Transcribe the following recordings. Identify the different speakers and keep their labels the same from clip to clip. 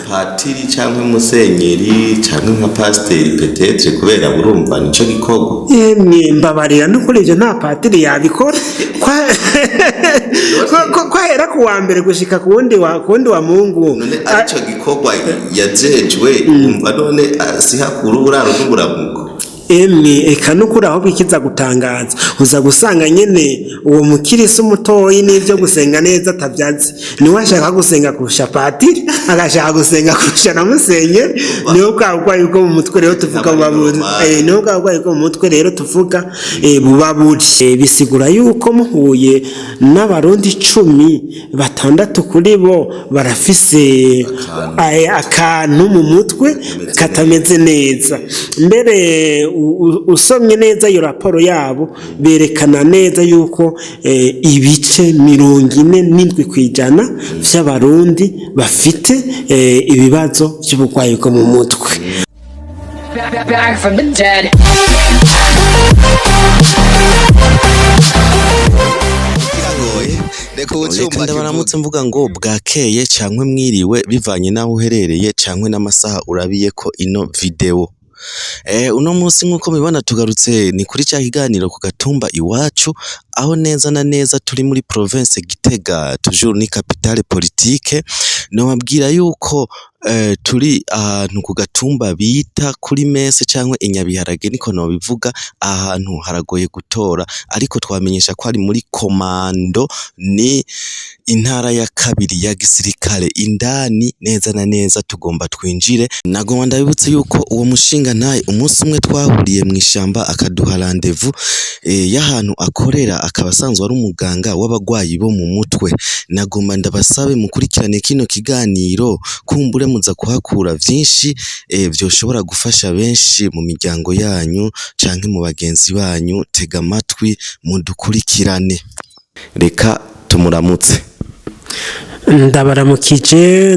Speaker 1: patiri cyangwa musenyeri cyangwa nka pasiteri petetre kubera burumva nico gikorwa
Speaker 2: mbabarira no kuri ivyo nta patiri yabikora kwahera ku wa mbere gushika ku wundi wa Mungu
Speaker 1: arico gikorwa yajejwe umva none sihakuru uraro n'uburamuko
Speaker 2: eka nukuri aho bikiza gutangaza uza gusanga nyene uwo mukirisi umutoyi n'ivyo gusenga neza atavyazi niwe ashaka gusenga kurusha patiri agashaka gusenga kurusha na musenyeri niho bwagwaye bwo mu mutwe rero tuvuga niho bwagwaye bwo mu mutwe rero tuvuga bubaburi bisigura yuko muhuye n'abarundi 16 kuri bo barafise akantu mu mutwe katameze neza mbere usomye neza iyo raporo yabo berekana neza yuko ibice 47% by'abarundi bafite ibibazo by'uburwayi bwo mu mutwe. Back from the dead.
Speaker 1: Reka ndabaramutse mvuga ngo bwakeye cyangwa mwiriwe bivanye naho uherereye cyangwa n'amasaha urabiye ko ino video. Uno munsi nkuko mubibona tugarutse ni kuri cya kiganiro ku gatumba iwacu aho neza na neza turi muri province Gitega toujours ni capitale politique no babwira yuko turi ahantu ku gatumba bita kuri mese cyangwa inyabiharage niko no bivuga ahantu haragoye gutora ariko twamenyesha ko ari muri komando ni intara ya kabiri ya gisirikare indani neza na neza tugomba twinjire nagomba ndabibutse yuko uwo mushinga naye umunsi umwe twahuriye mu ishamba akaduha rendezvous y'ahantu akorera akabasanzwe ari umuganga w'abagwayi bo mu mutwe nagomba ndabasabe mukurikirane kino kiganiro kumbure muza kuhakura vyinshi byoshobora gufasha benshi mu miryango yanyu canke mu bagenzi banyu tega amatwi mudukurikirane reka tumuramutse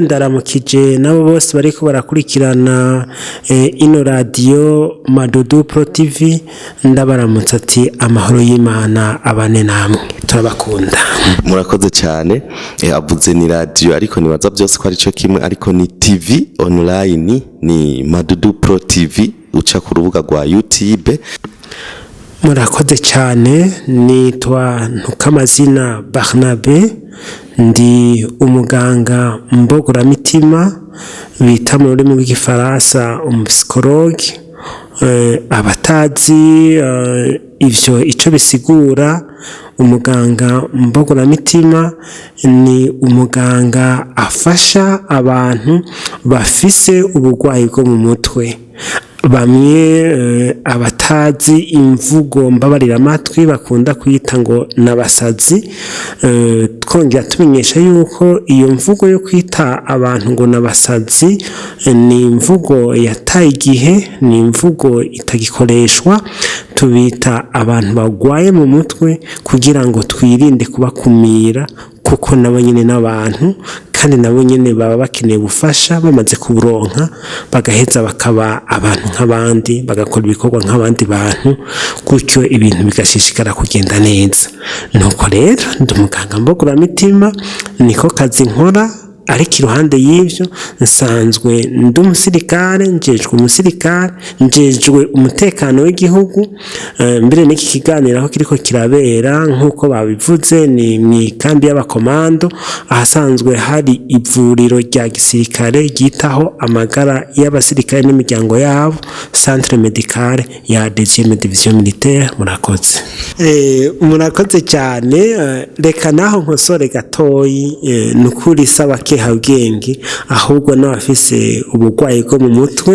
Speaker 2: ndaramukije nabo bose bariko barakurikirana ino radio Madudu Pro TV ndabaramutse ati amahoro y'Imana abane namwe turabakunda
Speaker 1: murakoze cyane avuze ni radio ariko nibaza byose ko ari cyo kimwe ariko ni TV online ni Madudu Pro TV uca ku rubuga rwa YouTube
Speaker 2: murakoze cyane nitwa Ntukamazina Barnabe ndi umuganga mbogoramitima bita mu rurimi rw'igifaransa umpsychologue abatazi ivyo ico bisigura umuganga mbogoramitima ni umuganga afasha abantu bafise uburwayi bwo mu mutwe bamwe abatazi imvugo mbabarira amatwi bakunda kwita ngo nabasazi twongera tumenyesha yuko iyo mvugo yo kwita abantu ngo nabasazi ni imvugo yataye igihe ni imvugo itagikoreshwa tubita abantu bagwaye mu mutwe kugira ngo twirinde kubakumira kuko nabo nyene n'abantu kandi nabo nyene baba bakeneye gufasha bamaze kuburonka bagaheza bakaba abantu nk'abandi bagakora ibikorwa nk'abandi bantu gutyo ibintu bigashishikara kugenda neza nuko rero ndi umuganga mbogoramitima niko kazi nkora ariko iruhande y'ivyo nsanzwe ndi umusirikare njejwe umutekano w'igihugu mbere n'iki kiganiro aho kiriko kirabera nk'uko babivuze ni mwikambi y'abakomando ahasanzwe hari ivuriro rya gisirikare ryitaho amagara y'abasirikare n'imiryango yabo centre médical ya 2e division militaire murakoze murakoze cyane reka naho nkosore gatoyi nukuri saba habwenge ahubwo n'abafise uburwayi bwo mu mutwe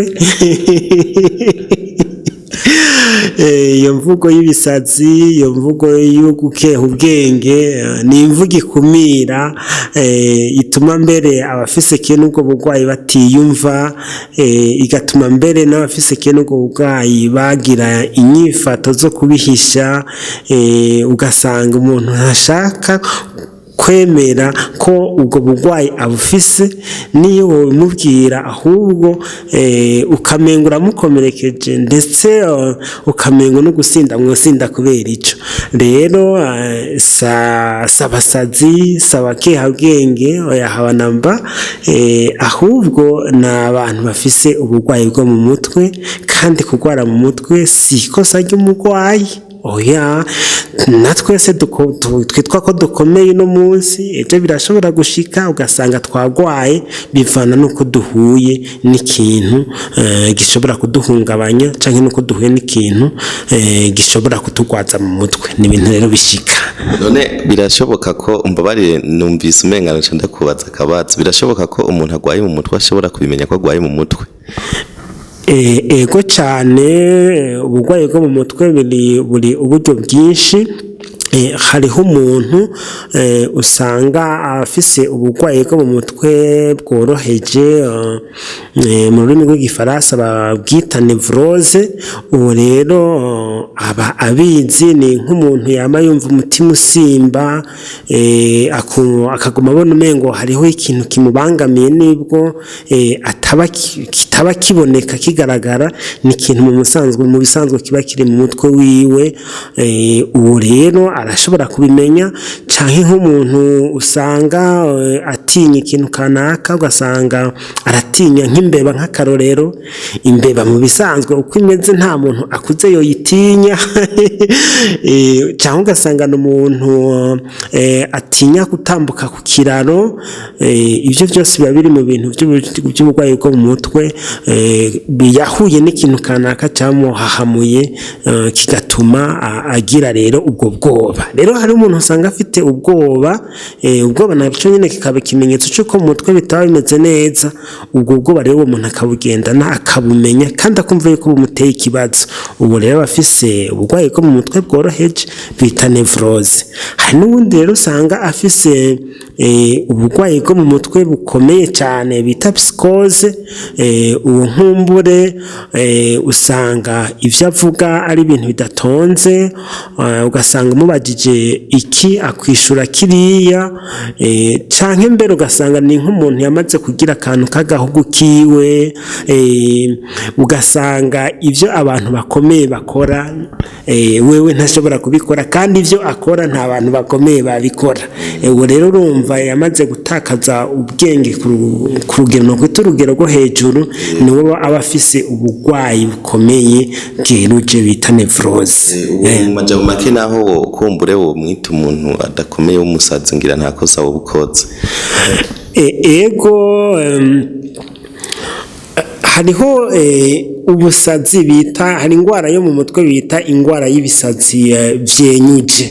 Speaker 2: iyo mvugo y'ibisazi iyo mvugo yo gukeha ubwenge ni imvugo ikumira ituma mbere abafise kene ubwo burwayi batiyumva igatuma mbere n'abafise kene ubwo burwayi bagira inyifato zo kubihisha ugasanga umuntu ntashaka kwemera ko ubwo burwayi abufise, niyo wabimubwira ahubwo ukamenga uramukomerekeje ndetse ukamenga no gusinda mwosinda kubera ico. Rero sabasazi sabakehabwenge oya habanamba, ahubwo ni abantu bafise uburwayi bwo mu mutwe, kandi kurwara mu mutwe si ikosa ry'umurwayi. Oya, na twese twitwa ko dukomeye uno munsi, ejo birashobora gushika ugasanga twarwaye bivana nuko duhuye n'ikintu gishobora kuduhungabanya, canke nuko duhuye n'ikintu gishobora kutugwaza mu mutwe. Ni ibintu rero bishika.
Speaker 1: None birashoboka ko umbabarire, numvise umenga naca ndakubaza akabazo, birashoboka ko umuntu agwaye mu mutwe ashobora kubimenya ko agwaye mu mutwe?
Speaker 2: Ego cyane, uburwayi bwo mu mutwe buri uburyo bwinshi. Hariho umuntu usanga afise uburwayi bwo mu mutwe bworoheje, mu rurimi rw'igifaransa babwita nevrose. Ubu rero aba abizi, ni nk'umuntu yama yumva umutima usimba, akaguma abona umengo hariho ikintu kimubangamiye, nibwo kitaba kiboneka kigaragara, ni ikintu mu bisanzwe kiba kiri mu mutwe wiwe. Ubu rero arashobora kubimenya. Canke nk'umuntu usanga atinya ikintu kanaka, ugasanga aratinya nk'imbeba, nk'akarorero. Imbeba mu bisanzwe uko imeze nta muntu akuze yoyitinya. Canke ugasanga n'umuntu atinya gutambuka ku kiraro. Ibyo byose biba biri mu bintu by'uburwayi bwo mu mutwe, yahuye n'ikintu kanaka cyamuhahamuye, kigatuma agira rero ubwo bwoba. Rero hari umuntu usanga afite ubwoba nabyo nyine kikaba ikimenyetso cy'uko mu mutwe bitaba bimeze neza. Ubwo bwoba rero uwo muntu akabugendana, akabumenya, kandi akumva yuko bumuteye ikibazo. Ubu rero abafise uburwayi bwo mu mutwe bworoheje bita nevrose. Hari n'ubundi rero usanga afise uburwayi bwo mu mutwe bukomeye cyane bita psychose. Uwo nkumbure usanga ivyo avuga ari ibintu bidatonze, ugasanga umubajije iki akwishura kiriya, canke mbere ugasanga ni nk'umuntu yamaze kugira akantu k'agahugu kiwe. Ugasanga ivyo abantu bakomeye bakora, wewe ntashobora kubikora, kandi ivyo akora nta bantu bakomeye babikora. Ubu rero urumva yamaze gutakaza ubwenge ku rugero urugero rwo hejuru, niwe aba afise uburwayi bukomeye bweruje bita nevrose.
Speaker 1: Mu majambo make naho kumbure wo mwita umuntu adakomeye w'umusazi, ngira nta kosa wobukoze.
Speaker 2: Ego, hariho ubusazi bita, hari indwara yo mu mutwe bita indwara y'ibisazi vyenyuje.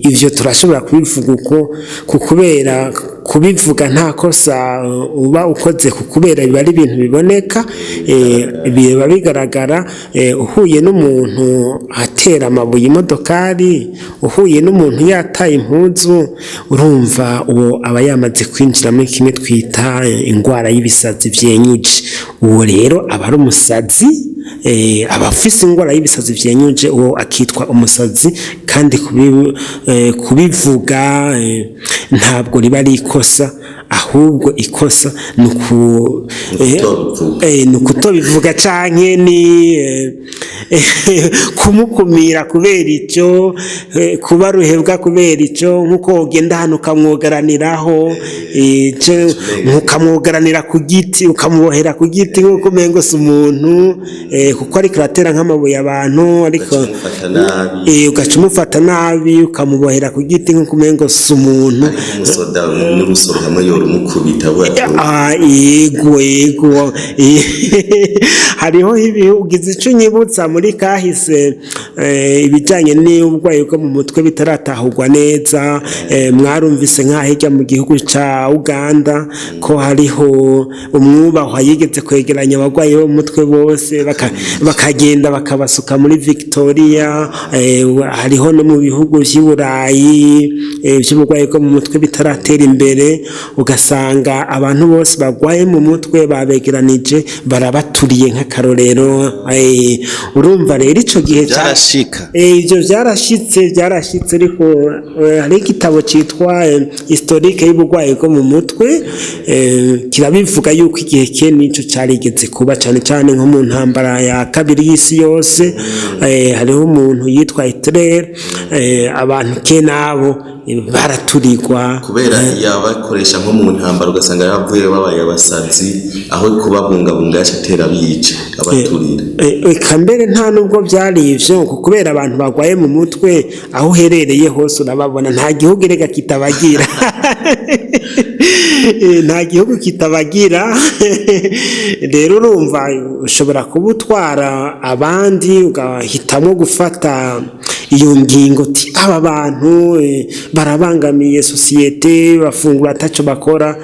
Speaker 2: Ivyo turashobora kubivuga uko, kubera kubivuga nta kosa uba ukoze, kubera biba ari ibintu biboneka, biba bigaragara. Uhuye n'umuntu atera amabuye imodokari, uhuye n'umuntu yataye impuzu, urumva uwo aba yamaze kwinjira muri kimwe twita indwara y'ibisazi vyenyuje. Uwo rero aba ari umusazi, aba afise indwara y'ibisazi vyenyuje, uwo akitwa umusazi. Kandi kubivuga ntabwo riba ari ikosa, ahubwo ikosa ni ukutobivuga, canke ni kumukumira kubera icyo, kuba ruhebwa kubera icyo. Nk'uko ugenda hano ukamwogaraniraho, ukamwogaranira ku giti, ukamubohera ku giti nk'uko umengo si umuntu, kuko ariko aratera nk'amabuye abantu, ariko ugaca umufata nabi, ukamubohera ku giti nk'uko umengo si umuntu. Yego. Hariho ibihugize ico nyibutsa muri kahise, ibijanye n'uburwayi bwo mu mutwe bitaratahurwa neza. Mwarumvise nk'ahirya mu gihugu ca Uganda ko hariho umwubahwa yigeze kwegeranya abarwayi bo mu mutwe bose, bakagenda bakabasuka muri Victoria. Hariho no mu bihugu vy'Iburayi by'uburwayi bwo mu mutwe bitaratera imbere, ugasanga abantu bose bagwaye mu mutwe babegeranije barabaturiye nk'akarorero. Urumva rero ico gihe
Speaker 1: byarashika
Speaker 2: ivyo byarashitse ariko hari igitabo citwa historique y'ubugwayi bwo mu mutwe kirabivuga yuko igihe ke nico carigeze kuba cane cane nko mu ntambara ya kabiri y'isi yose. Hariho umuntu yitwa Hitler, abantu ke nabo baraturirwa
Speaker 1: kubera yabakoresha nko mu ntambara ugasanga yavuye babaye abasazi aho kubabungabunga yacatera bica abaturira.
Speaker 2: Eka mbere nta nubwo byari ivyo kubera abantu bagwaye mu mutwe aho uherereye hose urababona, nta gihugu erega kitabagira nta gihugu kitabagira. Rero urumva ushobora kuba utwara abandi ugahitamo gufata iyo ngingo uti aba bantu barabangamiye sosiyete bafungura ataco bakora,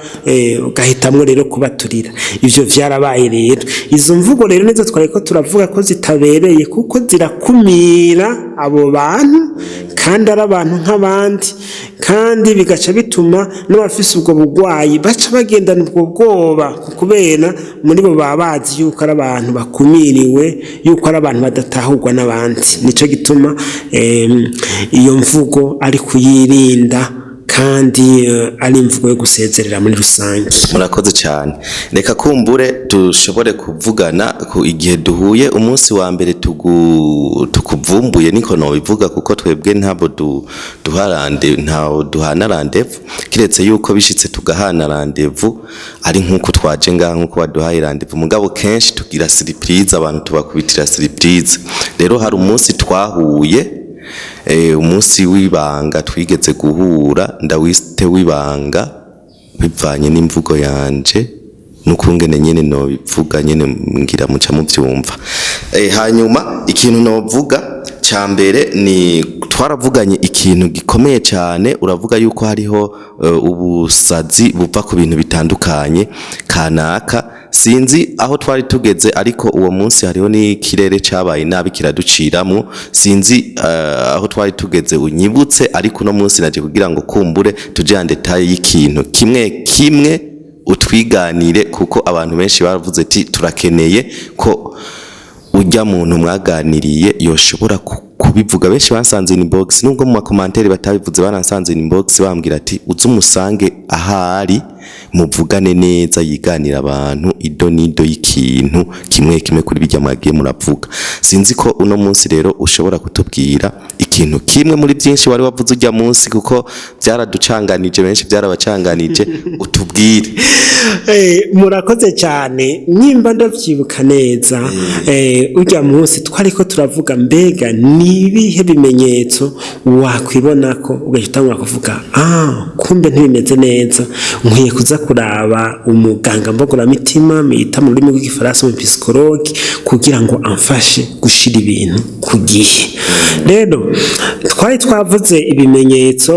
Speaker 2: ugahitamwo rero kubaturira. Ivyo vyarabaye rero. Izo mvugo rero nizo twariko turavuga ko zitabereye kuko zirakumira abo bantu kandi ari abantu nk'abandi, kandi bigaca bituma n'abafise ubwo bugwayi baca bagendana ubwo bwoba kubera muri bo baba bazi yuko ari abantu bakumiriwe, yuko ari abantu badatahurwa n'abandi. Nico gituma iyo mvugo ari kuyirinda kandi ari imvugo yo gusezerera muri rusange.
Speaker 1: Murakoze cyane. Reka kumbure dushobore kuvugana ku igihe duhuye umunsi wa mbere tukuvumbuye niko no bivuga kuko twebwe ntabo duhana rendez-vous kiretse yuko bishitse tugahana rendez-vous ari nkuko twaje ngaha nkuko baduhaye rendez-vous, mugabo kenshi tugira surprise, abantu tubakubitira surprise. Rero hari umunsi twahuye umunsi w'ibanga twigeze guhura, ndawiste w'ibanga bivanye n'imvugo yanje n'ukungene nyene no bivuga nyene ngira muca muvyumva. Hanyuma ikintu novuga ca mbere ni twaravuganye ikintu gikomeye cyane. Uravuga yuko hariho ubusazi buva ku bintu bitandukanye kanaka, sinzi aho twari tugeze ariko uwo munsi hariho ni kirere cabaye nabi kiraduciramwo, sinzi aho twari tugeze unyibutse, ariko no munsi naje kugira ngo kumbure tuje en detail y'ikintu kimwe utwiganire kuko abantu benshi baravuze ati turakeneye ko ujya muntu mwaganiriye yoshobora kubivuga. Benshi bansanze inbox nubwo mu commentaire batabivuze, baransanze inbox bambwira ati uze umusange ahari muvugane neza, yiganira abantu ido nido y'ikintu kimwe kuri bijya mwagiye muravuga. Sinzi ko uno munsi rero ushobora kutubwira ikintu kimwe muri byinshi wari wavuze ujya munsi kuko byaraducanganije, benshi byarabacanganije, utubwire.
Speaker 2: Murakoze cyane. Nimba ndavyibuka neza ujya munsi twariko turavuga mbega nibihe bimenyetso wakwibona ko ugahitamo kuvuga kumbe ntibimeze neza, nkwiye kuza kuraba umuganga mbogoramitima mita mu rurimi rw'igifaransa mu psychologue kugira ngo amfashe gushira ibintu ku gihe. Rero twari twavuze ibimenyetso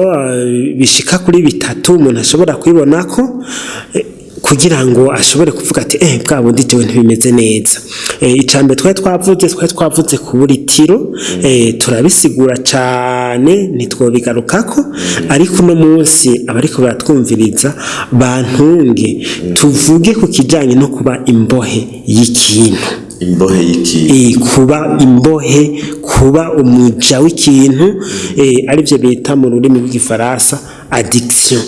Speaker 2: bishika kuri bitatu umuntu ashobora kwibona ko kugira ngo ashobore kuvuga ati bwa bundi jewe ntibimeze neza. Icambe twari twavuze ku buritiro, turabisigura cane nitwobigarukako, ariko no munsi abariko baratwumviriza bantunge tuvuge ku kijanye no kuba imbohe y'ikintu.
Speaker 1: Imbohe y'ikintu,
Speaker 2: kuba imbohe, kuba umuja w'ikintu, arivyo bita mu rurimi rw'igifaransa addiction.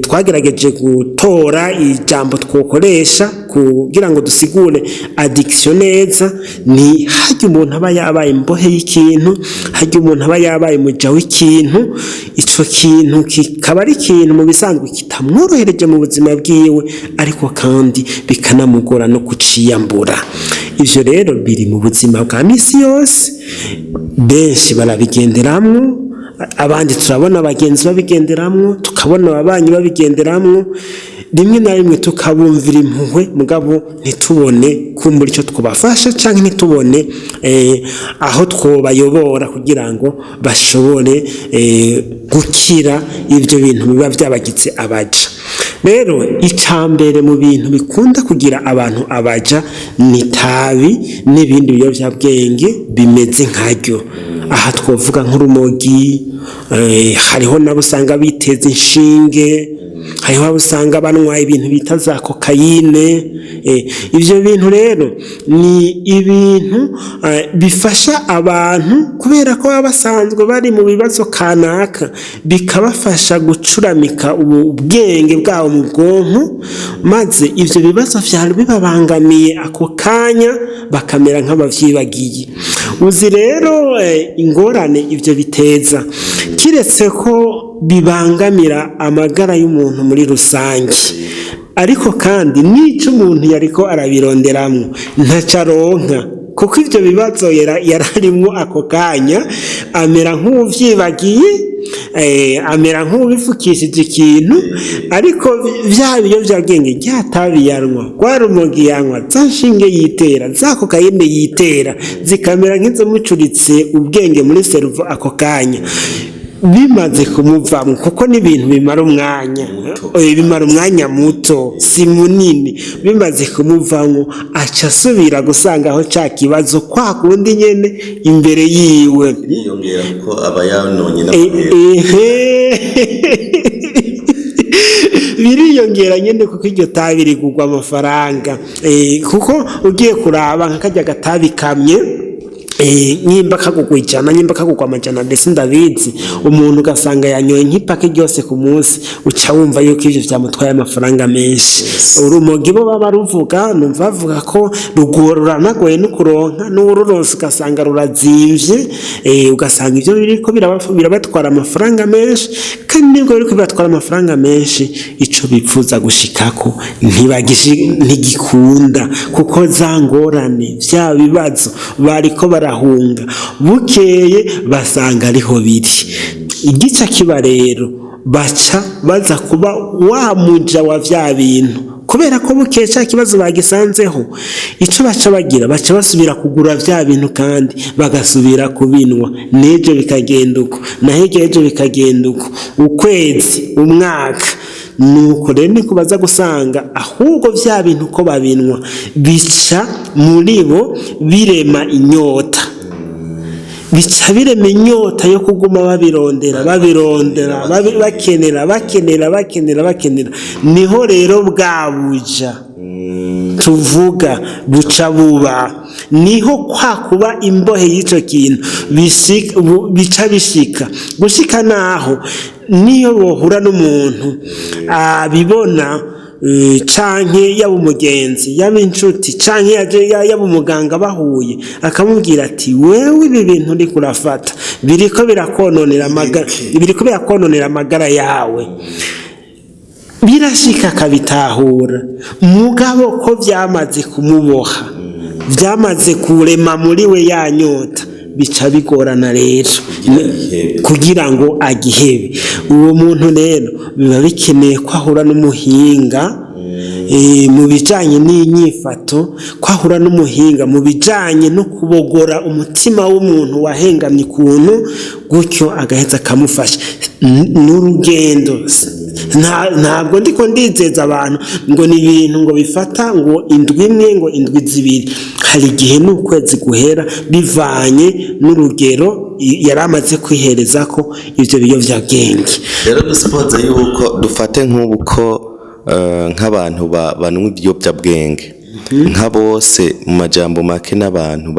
Speaker 2: Twagerageje gutora ijambo twokoresha kugira ngo dusigure addiction neza. Ni harya umuntu aba yabaye imbohe y'ikintu, harya umuntu aba yabaye umuja w'ikintu, ico kintu kikaba ari ikintu mu bisanzwe kitamworohereje mu buzima bwiwe, ariko kandi bikanamugora no kuciyambura. Ivyo rero biri mu buzima bwa misi yose, benshi barabigenderamwo, abandi turabona abagenzi babigenderamwo, tukabona ababanyi babigenderamwo, rimwe na rimwe tukabumvira impuhwe mugabo ntitubone kumbura icyo twabafasha canke ntitubone aho twobayobora kugira ngo bashobore gukira ivyo bintu biba vyabagize abaja. Rero icambere mu bintu bikunda kugira abantu abaja ni tabi n'ibindi biyovyabwenge bimeze nkaryo. Aha twovuga nk'urumogi, hariho nabo usanga biteza inshinge, hariho abo usanga banywa ibintu bita za kokayine. Ibyo bintu rero ni ibintu bifasha abantu kubera ko baba basanzwe bari mu bibazo kanaka, bikabafasha gucuramika ubwenge bwabo mu bwonko, maze ibyo bibazo byari bibabangamiye ako kanya bakamera nk'abavyibagiye. Uzi rero ingorane ibyo biteza, kiretse ko bibangamira amagara y'umuntu muri rusange, ariko kandi n'ico umuntu yariko arabironderamwo ntacaronka, kuko ibyo bibazo yararimwo ako kanya amera nk'uvyibagiye, amera nk'ubifukishije ikintu. Ariko vya biyovyabwenge ryatabi yanwa, rwa rumogi yanwa, za nshinge yitera, za kokayine yitera, zikamera nk'izomucuritse ubwenge muri seruvo ako kanya. Bimaze kumuvamo, kuko n'ibintu bimara umwanya muto, si munini, bimaze kumuvamo aca asubira gusanga aho ca kibazo kwa kundi nyene imbere yiwe.
Speaker 1: Yiyongera ko aba yanonye
Speaker 2: biriyongera nyene, kuko iryo tabi rigurwa amafaranga. Kuko ugiye kuraba nk'akarya gatabi kamye, nyimba kagugwa ijana, nyimba kagugwa amajana, ndetse ndabizi, umuntu ugasanga yanyoye nk'ipake ryose ku munsi, uca wumva yuko ivyo vyamutwaye amafaranga menshi. Urumogi bo baba ruvuga, numva bavuga ko ruranagoye no kuronka, n'ururonse ugasanga rurazimvye, ugasanga ivyo biriko birabatwara amafaranga menshi, kandi nibwo biriko bibatwara amafaranga menshi, ico bipfuza gushikako ntigikunda, kuko za ngorane vya bibazo bariko barahunga, bukeye basanga ariho biri. Igica kiba rero baca baza kuba wamuja wa vya bintu, kubera ko bukeye ca kibazo bagisanzeho. Ico baca bagira, baca basubira kugura vya bintu kandi bagasubira kubinwa, n'ejo bikagenda uko, na hirya y'ejo bikagenda uko, ukwezi, umwaka. Nuko rero niko baza gusanga ahubwo vya bintu ko babinwa bica muri bo birema inyota, bica birema inyota yo kuguma babirondera, bakenera. Niho rero bwabuja tuvuga buca buba, niho kwa kuba imbohe y'ico kintu bica gushika naho niyo bohura n'umuntu abibona, canke yaba umugenzi, yaba inshuti, canke yaba umuganga bahuye, akamubwira ati wewe ibi bintu uriko urafata biriko birakononera amagara yawe. Birashika akabitahura, mugabo ko vyamaze kumuboha, vyamaze kurema muri we yanyota, bica bigorana rero kugira ngo agihebe. Uwo muntu rero biba bikeneye ko ahura n'umuhinga mu bijanye n'inyifato, ko ahura n'umuhinga mu bijanye no kubogora umutima w'umuntu wahengamye ukuntu, gutyo agaheza akamufasha. N'urugendo, ntabwo ndiko ndizeza abantu ngo ni ibintu ngo bifata ngo indwi imwe, ngo indwi zibiri. Hari igihe n'ukwezi guhera, bivanye n'urugero yari amaze kwihereza ko ivyo biyovyabwenge.
Speaker 1: Rero dusipoza yuko dufate nk'ubu ko nk'abantu banywa ibiyovyabwenge, nka bose mu majambo make, n'abantu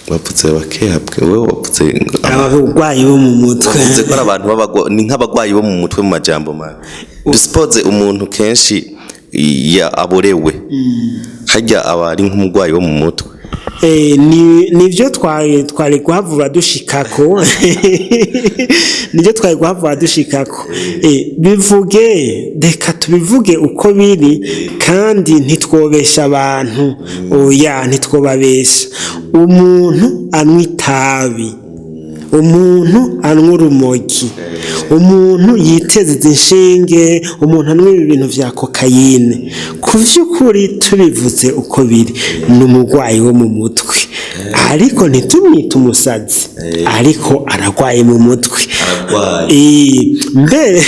Speaker 1: bapfutse bakehabwe, wewe wapfutse
Speaker 2: abarwayi bo mu mutwe,
Speaker 1: wapfutse ko abantu ni nk'abagwayi bo mu mutwe mu majambo make. Dusipoze umuntu kenshi aborewe, hajya aba ari nk'umugwayi wo mu mutwe.
Speaker 2: Nivyo twari guhavura dushikako nivyo twari guhavura dushikako. Bivuge, reka tubivuge uko biri, kandi ntitwobesha abantu, oya ntitwobabesha. Umuntu anywa itabi, umuntu anywa urumogi, umuntu yiteza inshinge, umuntu anywa ibi bintu vya kokayine, ku vy'ukuri tubivuze uko biri, ni umugwayi wo mu mutwe. Ariko ntitumwite umusazi, ariko aragwaye mu mutwe. Mbere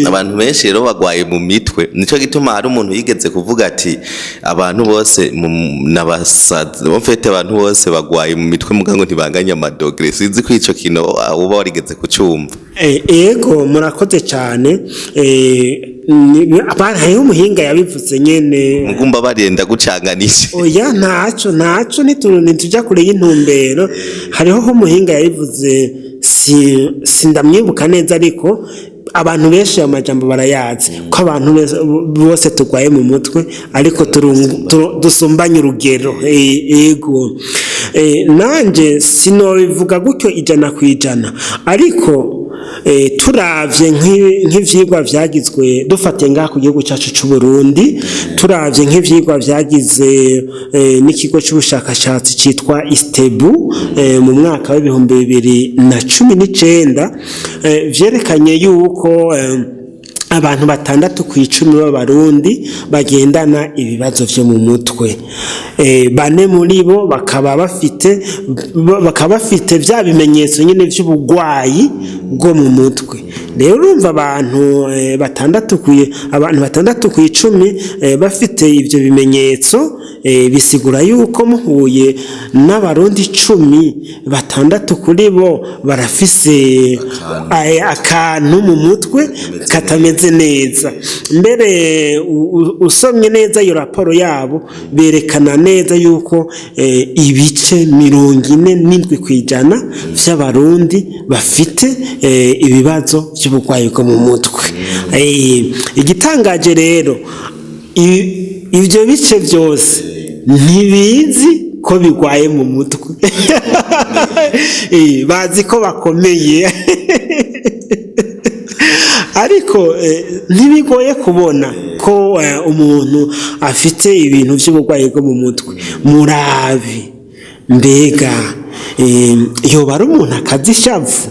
Speaker 1: abantu benshi rero bagwaye mu mitwe, nico gituma hari umuntu yigeze kuvuga ati abantu bose n'abasazi bafite abantu bose bagwaye mu mitwe mugango ntibanganya amadogre. Sinzi ko ico kino uba warigeze kucumva.
Speaker 2: Ego murakoze cyane. Hariho umuhinga yabivuze nyene
Speaker 1: mugumba barenda gucanganisha.
Speaker 2: Oya ntaco ntitujya kure y'intumbero. Hariho umuhinga yabivuze, sindamwibuka neza, ariko abantu benshi amajambo barayazi ko abantu bose turwaye mu mutwe ariko dusumbanye urugero. Ego nanje sinobivuga gutyo 100%, ariko turavye nk'ivyigwa vyagizwe dufate ngaha ku gihugu cyacu c'u Burundi, turavye nk'ivyigwa vyagize n'ikigo c'ubushakashatsi citwa Istebu mu mwaka wa 2019, vyerekanye yuko abantu 6/10 b'abarundi bagendana ibibazo vyo mu mutwe. 4 muri bo bakaba bafite vya bimenyetso nyene vy'ubugwayi bwo mu mutwe. Rero urumva abantu 6/10 bafite ivyo bimenyetso, bisigura yuko muhuye n'abarundi 10, 6 kuri bo barafise akantu mu mutwe katameze neza. Mbere usomye neza iyo raporo yabo berekana neza yuko ibice 47% vy'abarundi bafite ibibazo by'ubugwayi bwo mu mutwe. Igitangaje rero, ivyo bice byose ntibizi ko bigwaye mu mutwe. Bazi ko bakomeye. Ariko ntibigoye kubona ko umuntu afite ibintu by'ubugwayi bwo mu mutwe. Murabi mbega yoba ari umuntu akazishavu,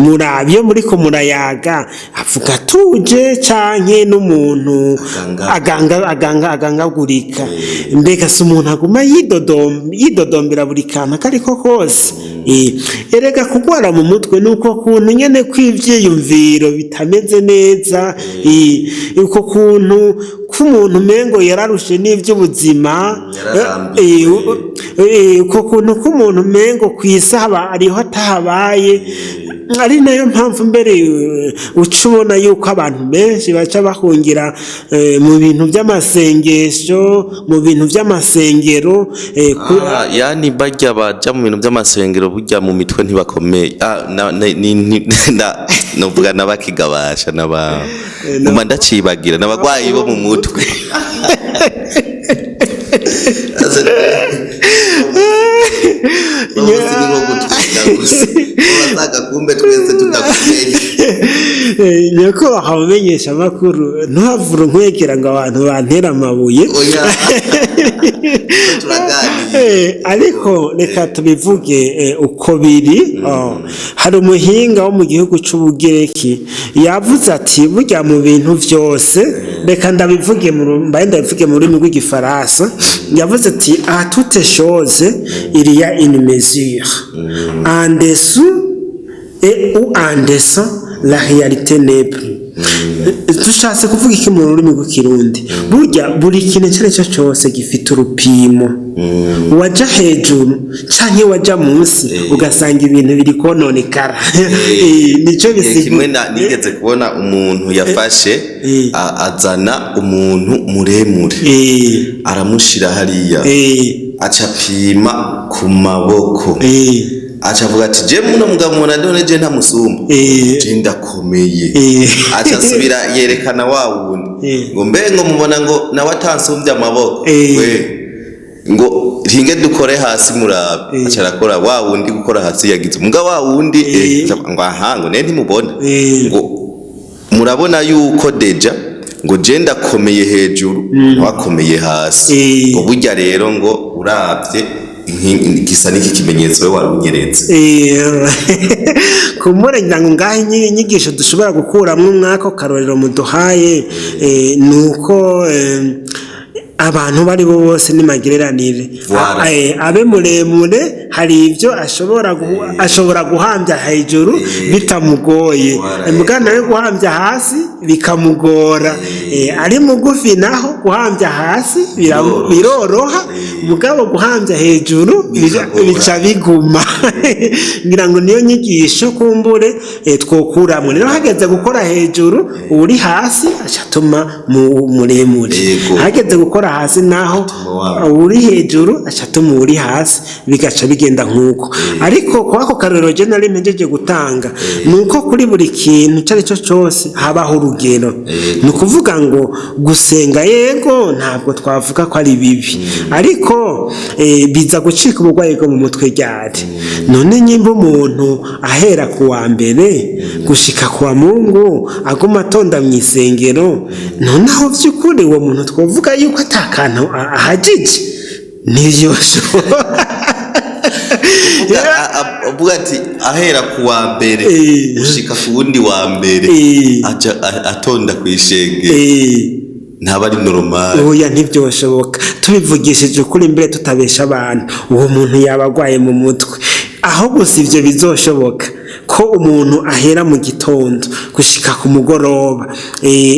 Speaker 2: murabi yo muriko murayaga avuga tuje canke n'umuntu agangagurika. Mbega si umuntu aguma yidodombera buri kantu kariko kose. Erega kugwara mu mutwe nuko kuntu nyene kw'ivyiyumviro bitameze neza, uko kuntu k'umuntu mengo yararushe n'ivy'ubuzima, uko kuntu k'umuntu mengo kwisaba ariho atahabaye. Ari nayo mpamvu mbere ucubona yuko abantu benshi baca bahungira mu bintu by'amasengesho, mu bintu by'amasengero.
Speaker 1: Yani bajya baja mu bintu by'amasengero burya mu mitwe ntibakomeye. Novuga n'abakigabasha nguma ndacibagira n'abagwayi bo mu mutwe.
Speaker 2: Nyako bakamenyesha amakuru ntuhavura nkwegera ngo abantu bantera amabuye. Ariko reka tubivuge uko biri. Hari umuhinga wo mu gihugu c'Ubugereki yavuze ati burya mu bintu vyose, reka ndabivuge mu rurimi rw'igifaransa, yavuze ati à toute chose il y a une mesure, en dessous et ou en dessous la réalité n'est plus. Tushatse kuvuga iki mu rurimi rw'ikirundi? Burya buri kintu cyose cyose gifite urupimo. Waja hejuru canke waja munsi ugasanga ibintu biri kononekara. Nico
Speaker 1: bisigimwe nigeze kubona umuntu yafashe azana umuntu muremure, aramushira hariya, acapima ku maboko, acavuga ati je muno mugabo mubona ndone je ntamusumba, je ndakomeye. Acasubira yerekana wa wundi ngo mbengo mubona ngo nawe atansumbya amaboko, ngo ringe dukore hasi murabe. Acarakora wa wundi gukora hasi yagize umugabo wa wundi ngo ahango ne ntimubona, ngo murabona yuko deja ngo je ndakomeye hejuru wakomeye hasi. Ngo burya rero ngo uravye gisa n'iki kimenyetso we warunyeretse.
Speaker 2: Kumurengera ngo ngahe inyigisho dushobora gukuramwo mwako karorero muduhaye nuko abantu bari bo bose ni magireranire.
Speaker 1: Voilà.
Speaker 2: Abe muremure hari ivyo ashobora guhambya hejuru bitamugoye, mugana we guhambya hasi bikamugora. Ari mugufi naho guhambya hasi biroroha, mugabo guhambya hejuru bica biguma. Ngira ngo niyo nyigisho kumbure twokuramwe. Rero hageze gukora hejuru uri hasi acatuma muremure, hageze gukora hasi naho uri hejuru acatuma uri hasi, bigaca bigenda nkuko. Ariko kwako karero je nari mpejeje gutanga nuko kuri buri kintu cari cyo cyose habaho urugero. Nukuvuga ngo gusenga yego ntabwo twavuga ko ari bibi, ariko biza gucika ubugwayi bwo mu mutwe ryari. None nyimba umuntu ahera ku wa mbere gushika kwa Mungu aguma atonda mu isengero, noneho vy'ukuri uwo muntu twovuga yuko atakantu ahajije nivyo
Speaker 1: avuga ati ahera ku wa mbere gushika ku wundi wa mbere aja atonda kwishenge ntaba ari normal.
Speaker 2: Oya ntivyoshoboka, tubivugishije ukuri mbere tutabesha abantu, uwo muntu yabagwaye mu mutwe. Aho gusa ivyo bizoshoboka ko umuntu ahera mu gitondo gushika ku mugoroba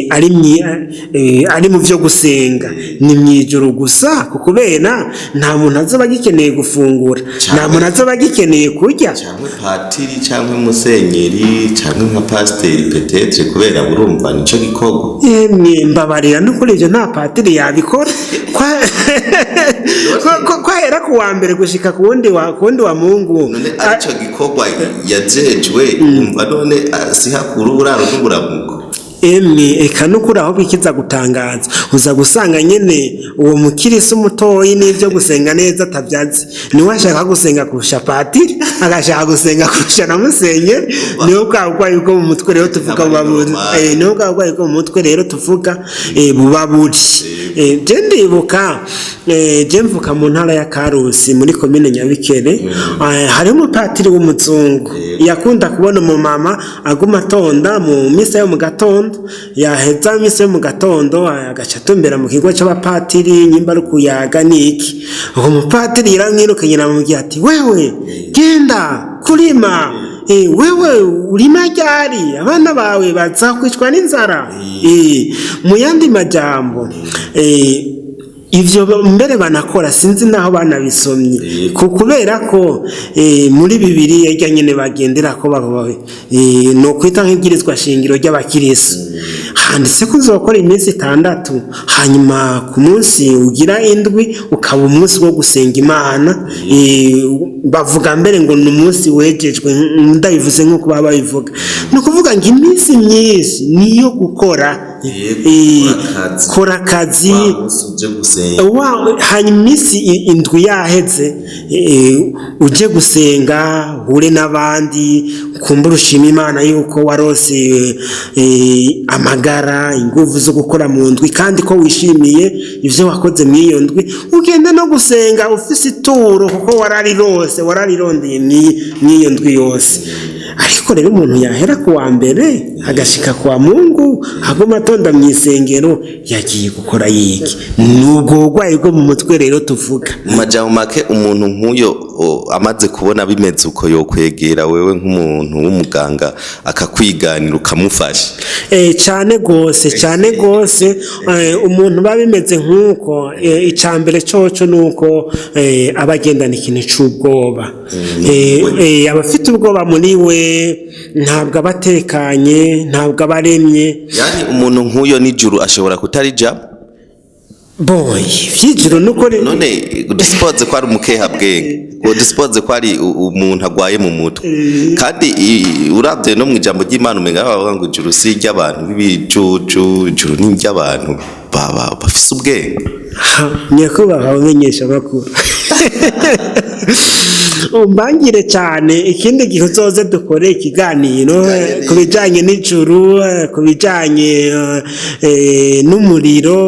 Speaker 2: ari mu vyo gusenga ni mwijuru gusa, kubera nta muntu azoba gikeneye gufungura, nta muntu azoba gikeneye kurya,
Speaker 1: cyangwa patiri cyangwa musenyeri cyangwa nka pasiteri petetre, kubera urumva nico gikorwa.
Speaker 2: Mbabarira no kuri ivyo nta patiri yabikora. Kwahera ku wa mbere gushika ku wundi wa Mungu,
Speaker 1: arico gikorwa yajejwe. Umva none sihakura uburaro n'uburamuko.
Speaker 2: Eka nukuri aho bikiza gutangaza uza gusanga nyene uwo mukirisi umutoyi n'ivyo gusenga neza atavyazi, niwe ashaka gusenga kurusha patiri, agashaka gusenga kurusha na musenyeri. Niho bwagwaye bwo mu mutwe rero tuvuga bubaburi. Niho bwagwaye bwo mu mutwe rero tuvuga bubaburi. Je ndibuka je mvuka mu ntara ya Karusi muri komine Nyabikere, harimo umupatiri w'umuzungu yakunda kubona umumama aguma atonda mu misa yo mu gatondo, yaheza misa yo mu gatondo agaca atumbera mu kigo c'abapatiri nyimba rukuyaga niki. Uwo mupatiri yaramwirukanye namubwiye ati wewe genda kurima, wewe urima ryari, abana bawe bazakwicwa n'inzara. Mu yandi majambo ivyo mbere banakora sinzi naho banabisomye, kubera ko muri Bibiliya irya nyene bagendera ko no kwita nk'ibwirizwa shingiro ry'abakirisi handitse ko uzokora iminsi 6, hanyuma ku munsi ugira 7 ukaba umunsi wo gusenga Imana. Bavuga mbere ngo ni umunsi wejejwe, ndabivuze nk'uko baba babivuga. No kuvuga ngo iminsi myinshi niyo gukora kora kazi hanyuma iminsi 7 yaheze uje gusenga hure n'abandi, kumbura ushima Imana yuko warose amagara, inguvu zo gukora mu ndwi, kandi ko wishimiye ivyo wakoze mu iyo ndwi, ugenda no gusenga ufise ituro kuko wararirondeye n'iyo ndwi yose. Ariko rero umuntu yahera ku wa mbere agashika kwa Mungu aguma atonda mu isengero, yagiye gukora yiki? Nubwo bugwayi bwo mu mutwe rero tuvuga.
Speaker 1: Mu majambo make umuntu nk'uyo amaze kubona bimeze uko yokwegera wewe nk'umuntu w'umuganga akakwiganira ukamufasha.
Speaker 2: Cyane gose umuntu babimeze nk'uko icambere coco nuko abagendana ikintu c'ubwoba. Abafite ubwoba muri we ntabwo abatekanye, ntabwo abaremye.
Speaker 1: Yani umuntu nk'uyo n'ijuru ashobora kutarija
Speaker 2: vy'ijuru nuko
Speaker 1: none dusipoze ko ari umukeha bwenge, dusipoze ko ari umuntu agwaye mu mutwe, kandi uravye no mu ijambo ry'Imana umenga bavuga ngo ijuru si ry'abantu b'ibicucu, ijuru ni ry'abantu bafise ubwenge.
Speaker 2: Nyako bamenyesha bakuru umbangire cyane ikindi gihe uzoze dukore ikiganiro ku bijyanye n'ijuru, ku bijyanye n'umuriro,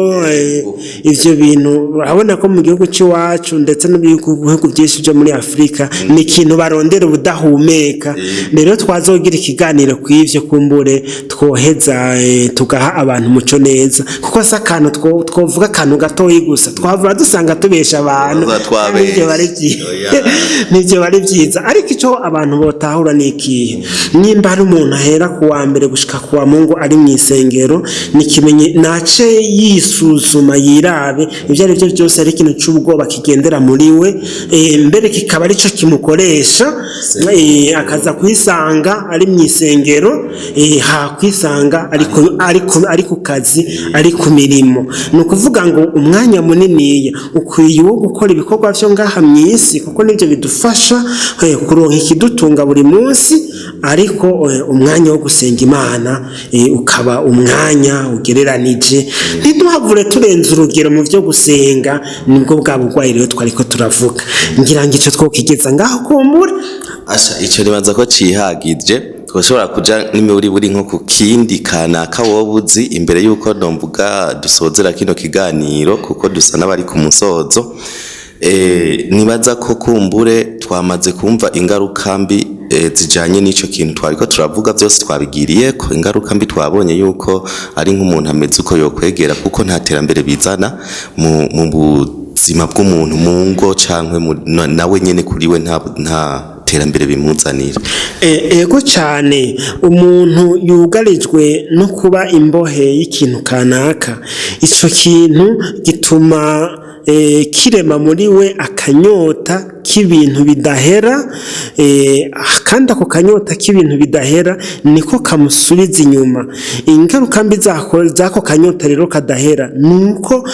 Speaker 2: ivyo bintu urabona ko mu gihugu cy'iwacu ndetse no mu bihugu byinshi byo muri Afurika ni ikintu barondera ubudahumeka. Rero twazogira ikiganiro ku ivyo kumbure twoheza tugaha abantu umuco neza, kuko si akantu twovuga akantu gatoyi gusa twavura dusanga tubesha abantu, nivyo bari byiza. Ariko icyo abantu botahura ni ikihe, nimba hari umuntu ahera ku wa mbere gushika ku wa Mungu ari mu isengero, nikimenye nace yisuzuma yirabe ibyo ari byo byose ari ikintu cy'ubwoba kigendera muri we, mbere kikaba arico kimukoresha, akaza kwisanga ari mu isengero, kwisanga ari ku kazi, ari ku mirimo. Ni ukuvuga ngo umwanya munini ukwiye wo gukora ibikorwa byo ngaha mu isi, kuko nibyo bidufasha kuronka ikidutunga buri munsi, ariko umwanya wo gusenga Imana ukaba umwanya ugereranije. Ntiduhavure turenze urugero mu byo gusenga, nibwo bwa bugwayi rero twariko turavuga. Ngira ngo icyo twokigeza ngaho kumbura
Speaker 1: icyo nibaza ko cihagije, twashobora kuja n'imiburi buri nko ku kindi kanaka wobuzi imbere yuko nomvuga dusozera kino kiganiro, kuko dusa n'abari ku musozo. Nibaza ko kumbure twamaze kumva ingaruka mbi zijanye n'ico kintu twariko turavuga, byose twabigiriye ko ingaruka mbi twabonye yuko ari nk'umuntu ameze uko yokwegera, kuko nta terambere bizana mu buzima bw'umuntu mu ngo cankwe nawe nyene kuri we nta terambere bimuzanira.
Speaker 2: Ego cyane, umuntu yugarijwe no kuba imbohe y'ikintu kanaka, ico kintu gituma kirema muri we akanyota k'ibintu bidahera, kandi ako kanyota k'ibintu bidahera niko kamusubiza inyuma. Ingaruka mbi zako kanyota rero kadahera nuko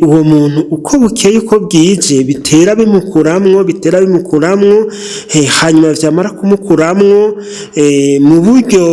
Speaker 2: uwo muntu uko bukeye uko bwije bitera bimukuramwo, hanyuma vyamara kumukuramwo mu buryo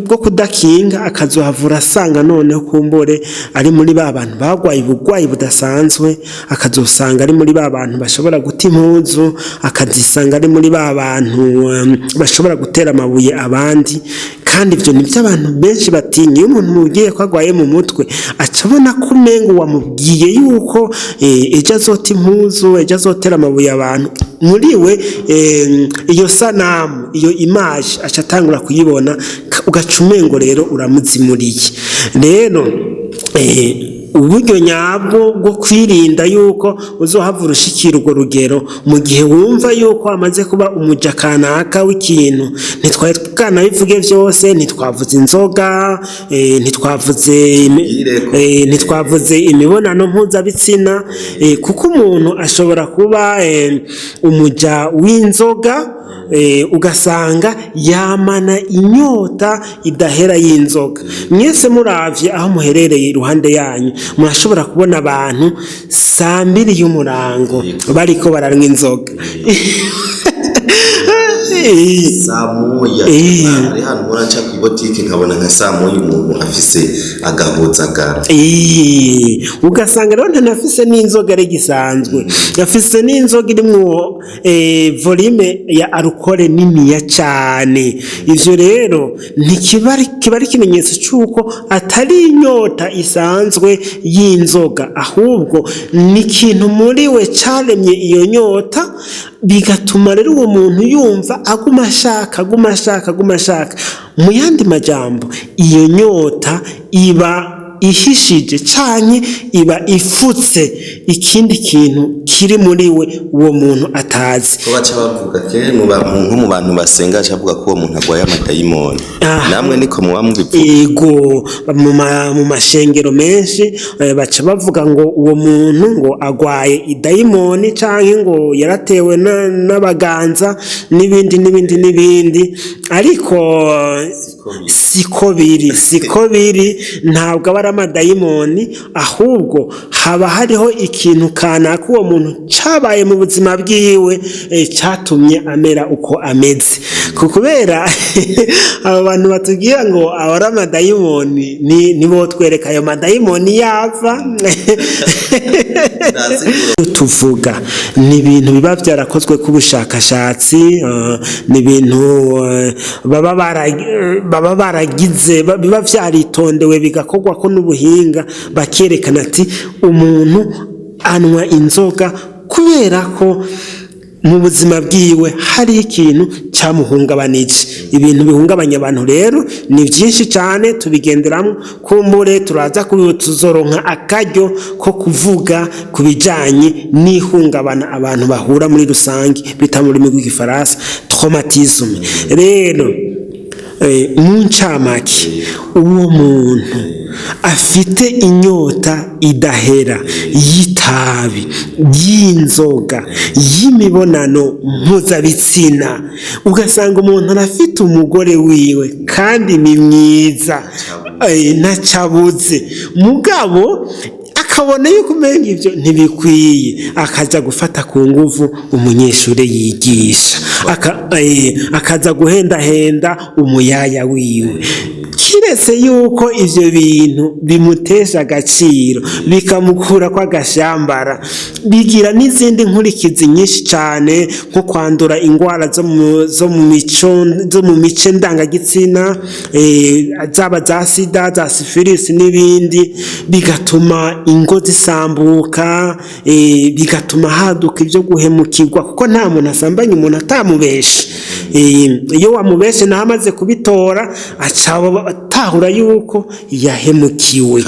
Speaker 2: bwo kudakinga, akazohavura asanga noneho kumbure ari muri ba bantu bagwaye ubugwayi budasanzwe, akazosanga ari muri ba bantu bashobora guta impuzu, akazisanga ari muri ba bantu bashobora gutera amabuye abandi. Kandi ibyo nibyo abantu benshi batinya. Iyo umuntu mubwiye ko agwaye mu mutwe, acabona ko umengo wamubwiye yuko ejo azota impuzu, ejo azotera amabuye abantu. Muri we iyo sanamu, iyo image acatangura kuyibona, ugaca umengo rero uramuzimuriye. Rero uburyo nyabwo bwo kwirinda yuko uzohavura ushikira urwo rugero, mu gihe wumva yuko amaze kuba umuja kanaka w'ikintu. Ntitwari twanabivuge byose, ntitwavuze inzoga, ntitwavuze imibonano mpuzabitsina, kuko umuntu ashobora kuba umuja w'inzoga, ugasanga yamana inyota idahera y'inzoga. Mwese muravye aho muherereye iruhande yanyu, murashobora kubona abantu 2:00 y'umurango bariko baranywa inzoga.
Speaker 1: Samuya ari hano muranca ku botike nkabona nka Samuya umuntu afise agahuzagara,
Speaker 2: ugasanga rero ntanafise n'inzoga ari gisanzwe, yafise n'inzoga irimwo volume ya alcool niniya cyane. Ivyo rero kiba ari ikimenyetso cy'uko atari inyota isanzwe y'inzoga, ahubwo ni ikintu muri we caremye iyo nyota, bigatuma rero uwo muntu yumva aguma ashaka. Mu yandi majambo, iyo nyota iba ihishije canke iba ifutse ikindi kintu kiri muri we uwo muntu atazi.
Speaker 1: Ko baca bavuga nko mu bantu basenga acavuga ko uwo muntu agwaye amadayimoni. Namwe niko muba mubivuga?
Speaker 2: Ego, mu mashengero menshi baca bavuga ngo uwo muntu ngo agwaye idayimoni, canke ngo yaratewe n'abaganza n'ibindi, ariko siko biri. Ntabwo aba ari amadayimoni, ahubwo haba hariho ikintu kanaka uwo muntu cabaye mu buzima bwiwe catumye amera uko ameze. kubera abo bantu batubwira ngo ahora amadayimoni nibo twereka ayo madayimoni yava tuvuga ni ibintu biba byarakozwe k'ubushakashatsi, ni ibintu baba baragize biba byaritondewe bigakorwa ko n'ubuhinga bakerekana ati umuntu anywa inzoga kubera ko mu buzima bwiwe hari ikintu cyamuhungabanije. Ibintu bihungabanya abantu rero ni byinshi cyane, tubigenderamo kumbure turaza tuzoronka akaryo ko kuvuga ku bijyanye n'ihungabana abantu bahura muri rusange bita mu rurimi rw'igifaransa traumatisme. Rero mu ncamake uwo muntu afite inyota idahera y'itabi, y'inzoga, y'imibonano mpuzabitsina, ugasanga umuntu arafite umugore wiwe kandi ni mwiza ntacabuze, mugabo akabona yuko umenga ibyo ntibikwiye, akaza gufata ku nguvu umunyeshuri yigisha, akaza guhendahenda umuyaya wiwe. Kiretse yuko ivyo bintu bimutesha agaciro bikamukura kwa gashambara, bigira n'izindi nkurikizi nyinshi cyane nko kwandura ingwara zo mu mice ndangagitsina, zaba za sida, za syphilis n'ibindi, bigatuma ingo zisambuka, bigatuma haduka ibyo guhemukirwa, kuko nta muntu asambanya umuntu atamubeshe. Iyo wamubeshe naho amaze kubitora atahura yuko yahemukiwe,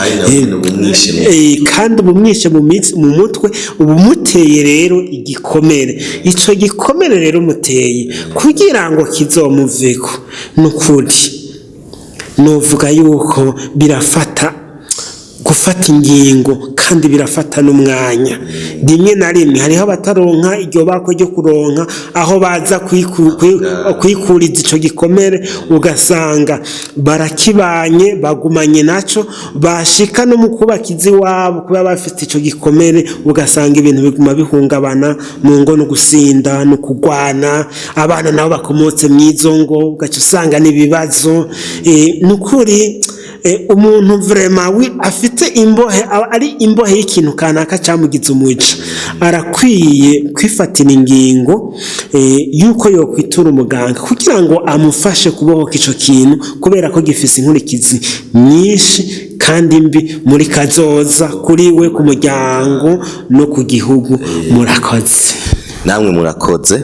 Speaker 2: kandi ubumwishe mu mutwe ubumuteye rero igikomere. Icyo gikomere rero umuteye kugira ngo kizomuveko, n'ukuri nuvuga yuko birafata gufata ingingo kandi birafata n'umwanya. Rimwe na rimwe hariho abataronka iryo bako ryo kuronka aho baza kwikuriza ico gikomere, ugasanga barakibanye bagumanye naco, bashika no mu kubakizi wabo kuba bafite ico gikomere, ugasanga ibintu biguma bihungabana mu ngo, no gusinda no kugwana, abana nabo bakomotse mwizo ngo ugaca usanga n'ibibazo. Nukuri umuntu vraiment afite imbohe, ari imbohe y'ikintu kanaka cyamugize umuja, arakwiye kwifatira ingingo yuko yokwitura umuganga kugira ngo amufashe kubohoka ico kintu, kubera ko gifise inkurikizi nyinshi kandi mbi muri kazoza kuri we, ku muryango no ku gihugu. Murakoze.
Speaker 1: Namwe murakoze.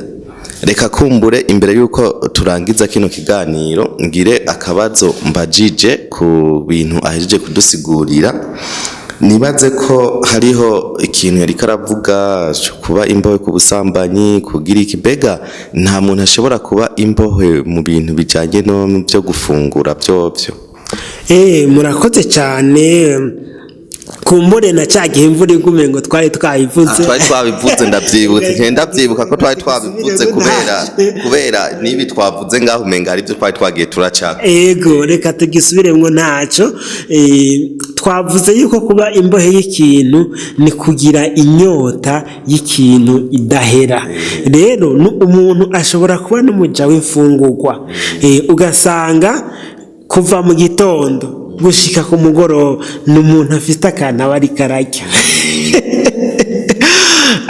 Speaker 1: Reka kumbure imbere yuko turangiza kino kiganiro ngire akabazo mbajije ku bintu ahejeje kudusigurira. Nibaze ko hariho ikintu yari karavuga kuba imbohe ku busambanyi, kugira ikibega, nta muntu ashobora kuba imbohe mu bintu bijanye no byo gufungura byovyo.
Speaker 2: Murakoze cyane. Kumbure na cyagihe imvura igume ngo twari twabivuze, ndabyibuka ko twari twabivuze kubera nibi twavuze ngaho umenga ari byo twari twagiye turacaka. Ego, reka tugisubiremwo ntaco. Twavuze yuko kuba imbohe y'ikintu ni kugira inyota y'ikintu idahera. Rero umuntu ashobora kuba n'umuja w'imfungurwa, ugasanga kuva mu gitondo gushika ku mugoroba n'umuntu afite akantu aba ariko ararya.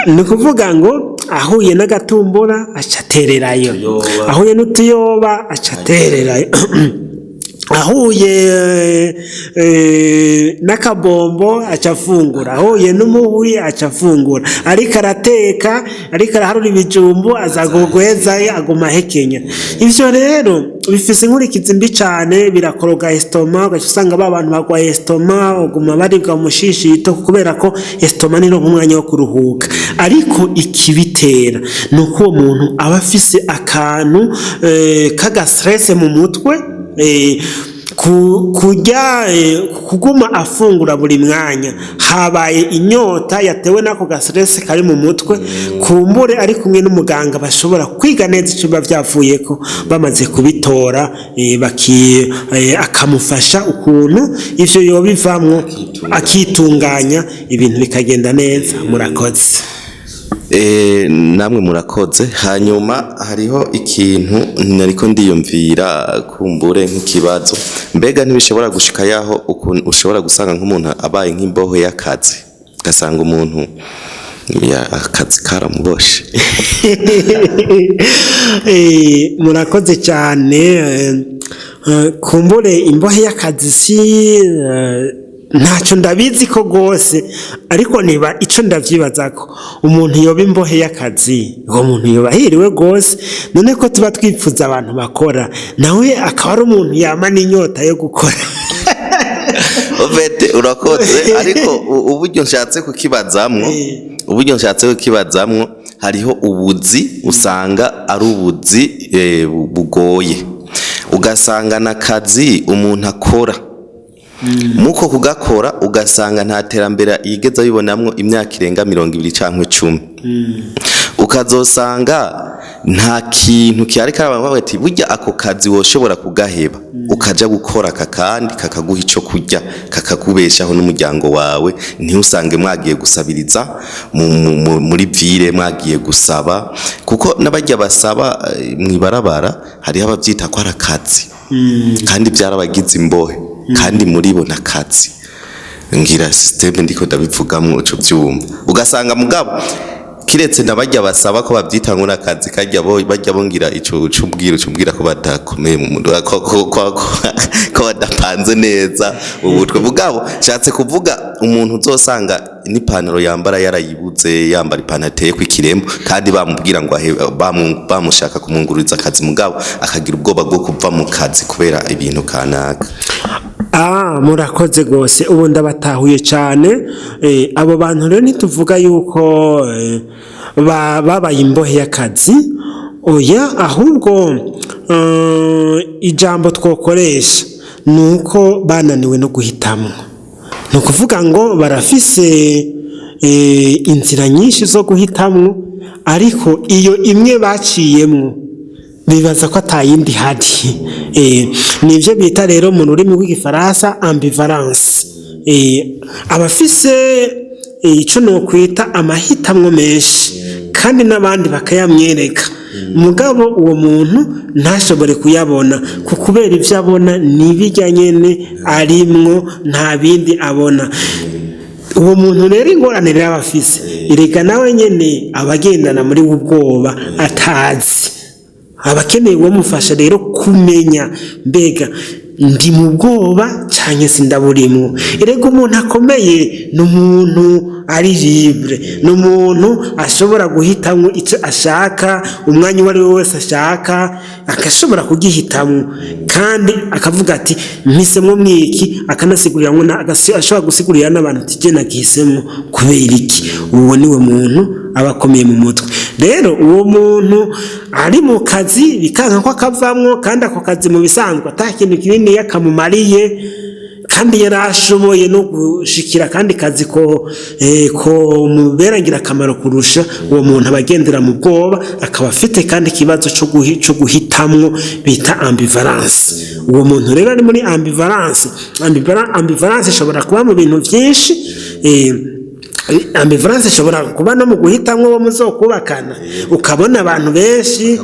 Speaker 2: Ni ukuvuga ngo ahuye n'agatumbura aca atererayo, ahuye n'utuyoba aca atererayo, ahuye n'akabombo aca afungura, ahuye n'umuhwi aca afungura, ariko arateka, ariko araharura ibijumbu azagogweza aguma ahekenya. Ivyo rero bifise inkurikizi mbi cyane, birakoroga estoma, ugaca usanga abantu bagwaye estoma, uguma baribwa mu mushishito kubera ko estoma ni nk'umwanya wo kuruhuka. Ariko ikibitera ni uko uwo muntu aba afise akantu kaga stress mu mutwe, kuguma afungura buri mwanya, habaye inyota yatewe n'ako gastress kari mu mutwe. Kumbure ari kumwe n'umuganga bashobora kwiga neza icyo biba byavuyeko, bamaze kubitora akamufasha ukuntu ivyo yobivamwo, akitunganya, ibintu bikagenda neza. Murakoze.
Speaker 1: namwe murakoze. Hanyuma hariho ikintu nariko ndiyumvira kumbure nk'ikibazo, mbega ntibishobora gushika yaho ushobora gusanga nk'umuntu abaye nk'imboho y'akazi, ugasanga umuntu akazi karamuboshe.
Speaker 2: Murakoze cyane. Kumbure imbohe y'akazi si ntacyo ndabizi ko rwose, ariko niba icyo ndavyibaza ko umuntu yoba imbohe y'akazi, uwo muntu yoba hiriwe rwose. None ko tuba twipfuza abantu bakora, nawe akaba ari umuntu yama n'inyota yo gukora.
Speaker 1: Ovete urakoze, ariko uburyo nshatse kukibazamwo hariho ubuzi usanga ari ubuzi bugoye, ugasanga n'akazi umuntu akora muko kugakora ugasanga nta terambere yigeze abibonamwo imyaka irenga 20 canke 10. Ukazosanga nta kintu cyari karaba bati burya ako kazi woshobora kugaheba ukaja gukora kakandi kakaguha ico kurya kakakubeshaho n'umuryango wawe, ntiusange mwagiye gusabiriza muri ville mwagiye gusaba, kuko n'abajya basaba mwibarabara hari abavyita ko ari akazi kandi byarabagize imbohe kandi muri bo nakazi. Ngira system ndiko ndabivugamwo uco byuma, ugasanga mugabo kiretse nabajya basaba ko babyita ngo nakazi kajya bajya bongira ico ucubwira ko badakomeye mu mundo ko badapanze neza ubutwe. Mugabo shatse kuvuga umuntu uzosanga n'ipantaro yambara yarayibuze, yambara ipantaro ateye ku ikirembo kandi bamubwira ngo bamushaka kumungururiza akazi, mugabo akagira ubwoba bwo kuva mu kazi kubera ibintu kanaka.
Speaker 2: Murakoze gose, ubu ndabatahuye cyane. Abo bantu rero ntituvuga yuko babaye imbohe y'akazi, oya, ahubwo ijambo twokoresha nuko bananiwe no guhitamwo. Ni ukuvuga ngo barafise inzira nyinshi zo guhitamwo, ariko iyo imwe baciyemwo bibaza ko atayindi hari. Nivyo bita rero mu rurimi rw'igifaransa ambivalence. Abafise ico no kwita amahitamwo menshi kandi n'abandi bakayamwereka, mugabo uwo muntu ntashobore kuyabona kubera ivyo abona nibijya nyene arimwo, nta bindi abona. Uwo muntu rero ingorane rero abafise, erega nawe nyene abagendana muri ubwoba atazi, abakeneye uwo mufasha rero kumenya mbega ndi mu bwoba cyane sindaburimwo. Erega umuntu akomeye n'umuntu ari libre, n'umuntu ashobora guhitamwo icyo ashaka umwanya wari wose ashaka, akashobora kugihitamwo kandi akavuga ati mpisemo mwiki, akanasigurira ngo ashobora gusigurira n'abantu ati je nagisemwo kubera iki. Uwo niwe muntu abakomeye mu mutwe. Rero uwo muntu ari mu kazi bikanka ko akavamwo, kandi ako kazi mu bisanzwe atakintu kinini yakamumariye, kandi yarashoboye no gushikira kandi kazi ko muberangira akamaro kurusha. Uwo muntu abagendera mu bwoba, akaba afite kandi ikibazo cyo guhitamwo bita ambivalence. Uwo muntu rero ari muri ambivalence. Ambivalence ishobora kuba mu bintu byinshi. Ambivalence ishobora kuba no mu guhitamwo bo muzokubakana, ukabona abantu benshi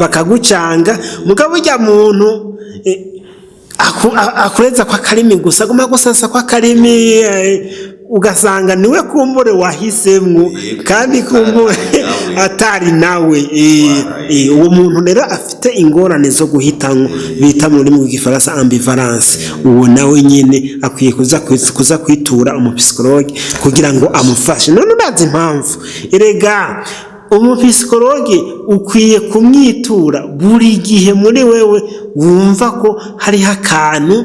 Speaker 2: bakagucanga, mugabo ujya muntu akureza kwa karimi gusa, guma gusasa kwa karimi, ugasanga niwe kumbure wahisemwo kandi kumbure atari nawe. Uwo muntu rero afite ingorane zo guhitamwo bita muri mu gifaransa ambivalence. Uwo nawe nyine akwiye kuza kwitura umupsikologe kugira ngo amufashe. None urazi impamvu? Erega umupsikologe ukwiye kumwitura buri gihe muri wewe wumva ko hari akantu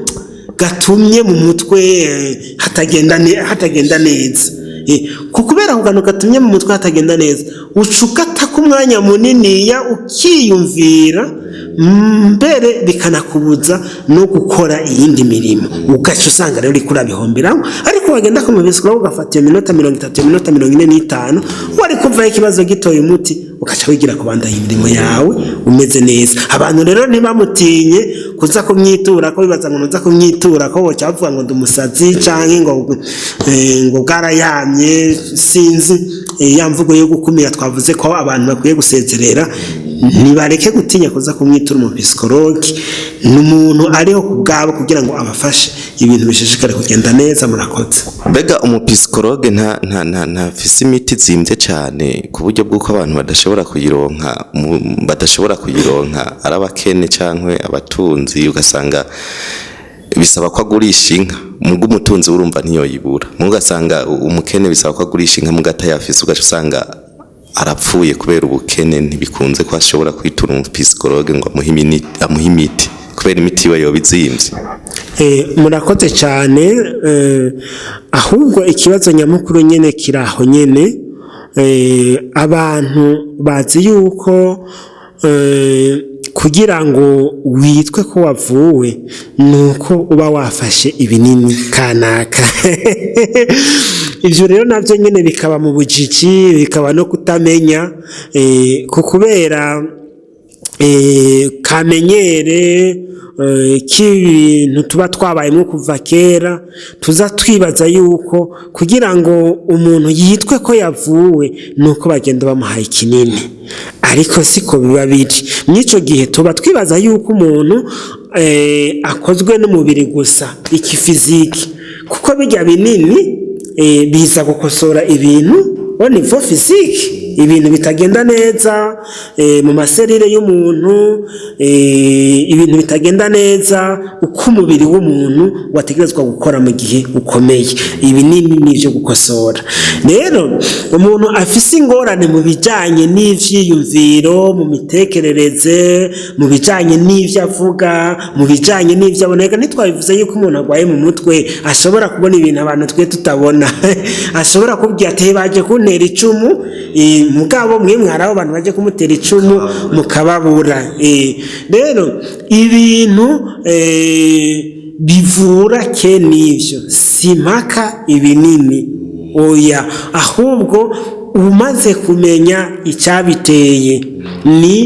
Speaker 2: gatumye mu mutwe hatagenda neza. Kubera kugano gatumye mu mutwe hatagenda neza, ucukata ku mwanya munini ya ukiyumvira, mbere bikanakubuza no gukora iyindi mirimo, ugaca usanga rero uri kurabihomberamo. Ariko wagenda ku mubisukura ugafata iyo minota 30, minota 45, wari kuvaho ikibazo gitoye umuti ugaca wigira kubandanya imirimo yawe umeze neza. Abantu rero ntibamutinye kuza kumwitura ko bibaza ngo nuza kumwitura ko boca bavuga ngo ndi umusazi canke ngo bwarayamye sinzi ya mvugo yo gukumira twavuze ko abantu bakwiye gusezerera. Nibareke gutinya kuza kumwitura umupsikologi, n'umuntu ariho kubwabo kugira ngo abafashe ibintu bishishikare kugenda neza. Murakoze.
Speaker 1: Mbega umupsikologe ntafise imiti zimvye cane ku buryo bw'uko abantu badashobora kuyironka ari abakene canke abatunzi, ugasanga bisaba ko agurisha inka mugo umutunzi urumva ntiyoyibura, mugasanga umukene bisaba ko agurisha inka mugata yafise, ugaca usanga arapfuye kubera ubukene. Ntibikunze ko ashobora kwitura umupsikologe ngo amuhe imiti kubera imiti iba yoba izimvye.
Speaker 2: Murakoze cyane. Ahubwo ikibazo nyamukuru nyene kiraho nyene, abantu bazi yuko kugira ngo witwe ko wavuwe nuko uba wafashe ibinini kanaka. Ivyo rero navyo nyene bikaba mu bujiji, bikaba no kutamenya kubera kamenyere k'ibintu tuba twabayemo kuva kera, tuza twibaza yuko kugira ngo umuntu yitwe ko yavuwe nuko bagenda bamuhaye ikinini, ariko siko biba biri. Mw'ico gihe tuba twibaza yuko umuntu akozwe n'umubiri gusa, iki fiziki, kuko bijya binini biza gukosora ibintu au niveau physique, ibintu bitagenda neza mu maserire y'umuntu, ibintu bitagenda neza uko umubiri w'umuntu wategerezwa gukora mu gihe ukomeye. Ibinini nivyo gukosora. Rero umuntu afise ingorane mu bijanye n'ivyiyumviro, mu mitekerereze, mu bijanye n'ivyo avuga, mu bijanye n'ivyo aboneka. Ntitwabivuze yuko umuntu agwaye mu mutwe ashobora kubona ibintu abantu twe tutabona. Ashobora kubwira ati baje kuntera icumu, mugabo mwe mwaraho abantu baje kumutera icumu mukababura. Rero ibintu bivura ke nivyo, simpaka ibinini oya, ahubwo umaze kumenya icyabiteye ni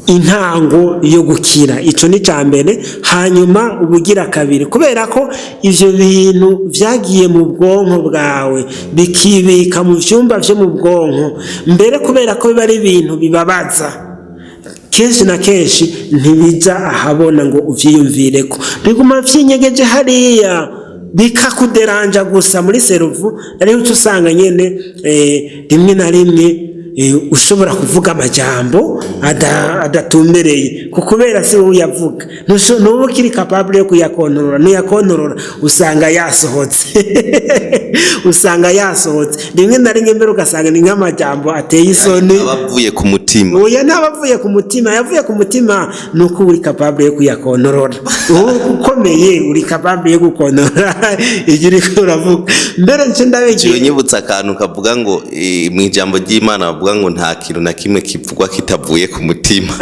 Speaker 2: intango yo gukira. Ico ni cambere. Hanyuma ubugira kabiri, kubera ko ivyo bintu vyagiye mu bwonko bwawe bikibika mu vyumba vyo mu bwonko, mbere kubera ko biba ari ibintu bibabaza, kenshi na kenshi ntibiza ahabona ngo uvyiyumvireko, biguma vyinyegeje hariya bikakuderanja gusa muri seruvu. Ariho usanga nyene rimwe na rimwe ushobora kuvuga amajambo adatumbereye, kubera se wowe yavuga nubu kiri capable yo kuyakontorora, nuyakontorora usanga yasohotse. Usanga yasohotse rimwe na rimwe, mbere ugasanga ni nk'amajambo ateye isoni, abavuye ku mutima. Oya, ntabavuye ku mutima, yavuye ku mutima nuko uri capable yo kuyakontorora. Ukomeye uri capable yo gukontorora ibyo uriko uravuga. Mbere nce ndabegiye
Speaker 1: nyibutsa akantu kavuga ngo mu ijambo ry'Imana bavuga ngo nta kintu na kimwe kivugwa kitavuye ku mutima.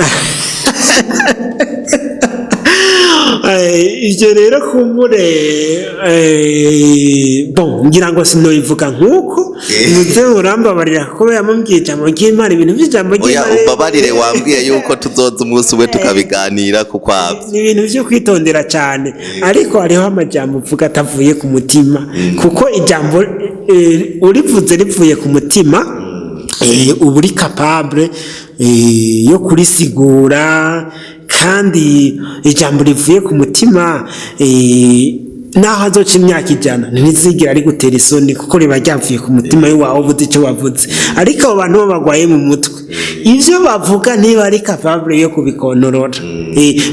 Speaker 2: Ivyo rero kumbure ngira ngo sinoyivuga nk'uko muze urambabarira kuko yamubwiye ijambo ry'Imana, ibintu by'ijambo ry'Imana. Oya,
Speaker 1: ubabarire, wambwiye yuko tuzoza umunsi umwe tukabiganira kuko
Speaker 2: ni ibintu byo kwitondera cyane. Ariko hariho amajambo uvuga atavuye ku mutima, kuko ijambo urivuze rivuye ku mutima uba uri capable yo kurisigura, kandi ijambo rivuye ku mutima naho azoca imyaka 100 ntizigira ari gutera isoni, kuko riba ryavuye ku mutima wawe uvuze icyo wavuze. Ariko abo bantu bagwaye mu mutwe, ivyo bavuga ntiba ari capable yo kubikontorora.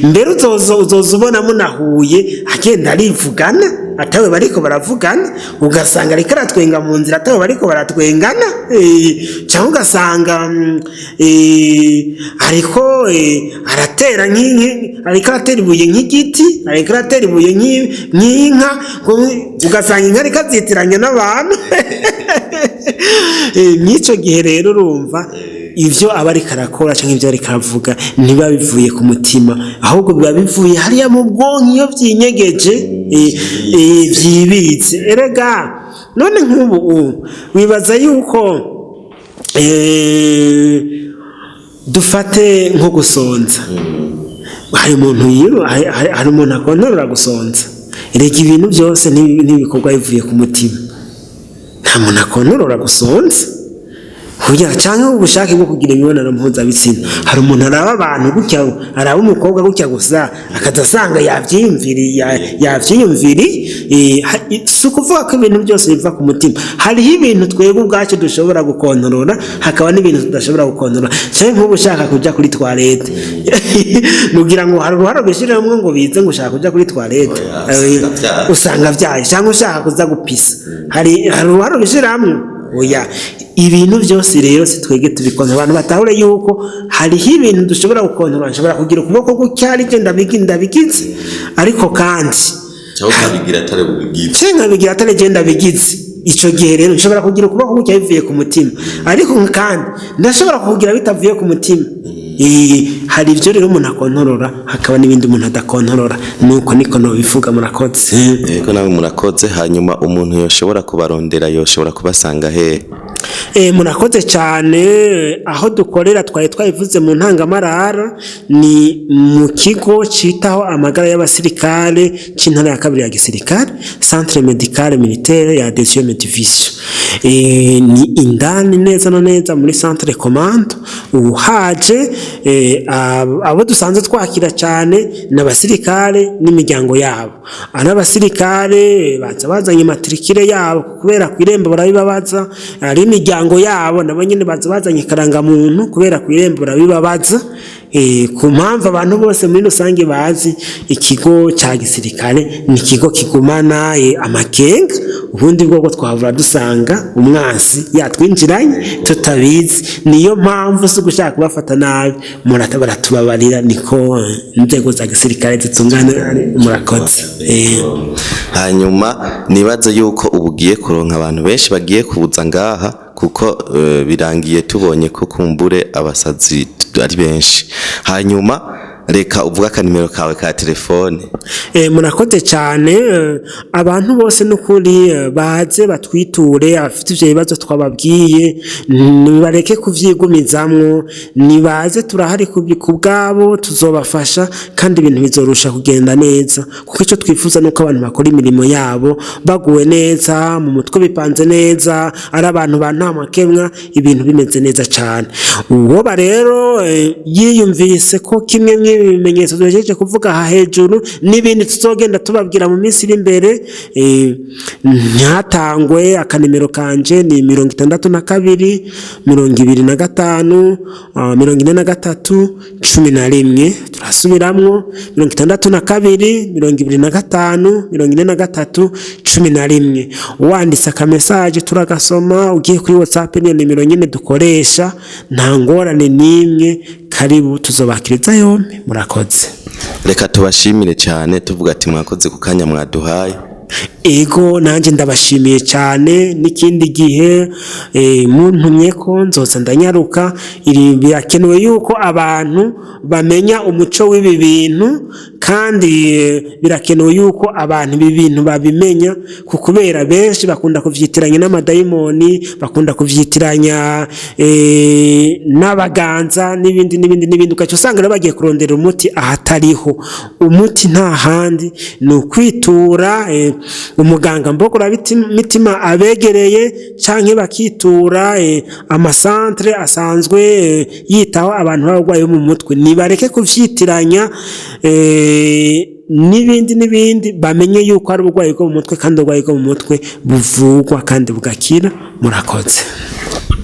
Speaker 2: Mbere uzoza ubona munahuye agenda arivugana atawe bariko baravugana, ugasanga ariko aratwenga mu nzira atawe bariko baratwengana, cyangwa ugasanga ariko aratera ariko aratera ibuye nk'igiti, ariko aratera ibuye nk'inka, ugasanga inka ariko azitiranya n'abantu. N'icyo gihe rero urumva ivyo aba ariko arakora cyangwa ivyo ariko aravuga ntiba bivuye ku mutima, ahubwo biba bivuye hariya mu bwonko iyo byinyegeje vyibitse. Erega none nk'ubu wibaza yuko dufate nko gusonza. Hari umuntu akontorora gusonza. Erega ibintu byose n'ibikorwa bivuye ku mutima. Nta muntu akontorora gusonza. Kugira cyangwa ubushake bwo kugira imibonano mpuzabitsina. Hari umuntu araba abantu gutya, araba umukobwa gutya gusa akadasanga yavyiyumviri si ukuvuga ko ibintu byose biva ku mutima. Hariho ibintu twebwe ubwacu dushobora gukontorora, hakaba n'ibintu tudashobora gukontorora. Cyangwa nk'ubu ushaka kujya kuri toilette nugira ngo hari uruhara gushyiramo ngo bize ngo ushaka kujya kuri toilette usanga vyaye, cyangwa ushaka kuza gupisa hari uruhara gushyiramo. Oya, ibintu byose rero si twege tubikontorora. Abantu batahure yuko hariho ibintu dushobora gukontorora. Nshobora kugira ukuboko gucyari genda bigize, ariko kandi bigira atari genda bigize. Ico gihe rero nshobora kugira ukuboko gucya bivuye ku mutima, ariko kandi ndashobora kugira bitavuye ku mutima. Hari ibyo rero umuntu akontorora, hakaba n'ibindi umuntu adakontorora. Nuko niko no bivuga. Murakoze.
Speaker 1: Yego nawe murakoze. Hanyuma umuntu yoshobora kubarondera, yoshobora kubasanga he?
Speaker 2: Murakoze cyane. Aho dukorera twari twabivuze mu ntangamarara, ni mu kigo citaho amagara y'abasirikare c'intara ya kabiri ya gisirikare, Centre Medical Militaire ya Deuxième Division. Ni indani neza na neza muri Centre Commando. Uhaje abo dusanzwe twakira cyane n'abasirikare n'imiryango yabo. Abasirikare bazanye matricule yabo kubera ku irembo barabibabaza, ari imiryango yabo nabo nyine bazanye karangamuntu kubera ku irembo barabibabaza. Ku mpamvu abantu bose muri rusange bazi ikigo cya gisirikare ni ikigo kigumana amakenga. Ubundi bwo twavura dusanga umwansi yatwinjiranye tutabizi. Niyo mpamvu si gushaka kubafata nabi, baratubabarira. Niko inzego za gisirikare zitungana. Murakoze.
Speaker 1: Hanyuma nibaze yuko ubugiye kuronka abantu benshi bagiye kubuza ngaha, kuko birangiye tubonye ko kumbure abasazi ari benshi. Hanyuma reka uvuga akanimero kawe ka telefone.
Speaker 2: Murakoze cyane. Abantu bose n'ukuri baze batwiture, afite ivyo bibazo twababwiye nibareke kuvyigumizamwo, nibaze turahari kubwabo, tuzobafasha kandi ibintu bizorusha kugenda neza. Kuko ico twifuza nuko abantu bakora imirimo yabo baguwe neza, mu mutwe bipanze neza, ari abantu ba nta makemwa, ibintu bimeze neza cyane. Uwo rero yiyumvise ko kimwe ibimenyetso duhejeje kuvuga aha hejuru n'ibindi tuzogenda tubabwira mu minsi iri imbere, ntatangwe. Akanimero kanje ni 62 25 43 11. Turasubiramwo 62 25 43 11. Wanditse akamesaje turagasoma. Ugiye kuri WhatsApp ni nimero nyine dukoresha, nta ngorane nimwe. Karibu tuzobakiriza yombi. Murakoze.
Speaker 1: Reka tubashimire cyane tuvuga ati mwakoze ku kanya mwaduhaye.
Speaker 2: Ego nanje ndabashimiye cyane. N'ikindi gihe muntumye ko nzoza ndanyaruka. Birakenewe yuko abantu bamenya umuco w'ibi bintu, kandi birakenewe yuko abantu ibi bintu babimenya, kubera benshi bakunda kuvyitiranya n'amadayimoni, bakunda kuvyitiranya n'abaganza n'ibindi. Ugaca usanga rero bagiye kurondera umuti ahatariho. Umuti nta handi ni ukwitura umuganga mbogora mitima abegereye, canke bakitura amasantre asanzwe yitaho abantu b'abarwayi mu mutwe. Nibareke kuvyitiranya n'ibindi. Bamenye yuko ari uburwayi bwo mu mutwe, kandi uburwayi bwo mu mutwe buvugwa kandi bugakira. Murakoze.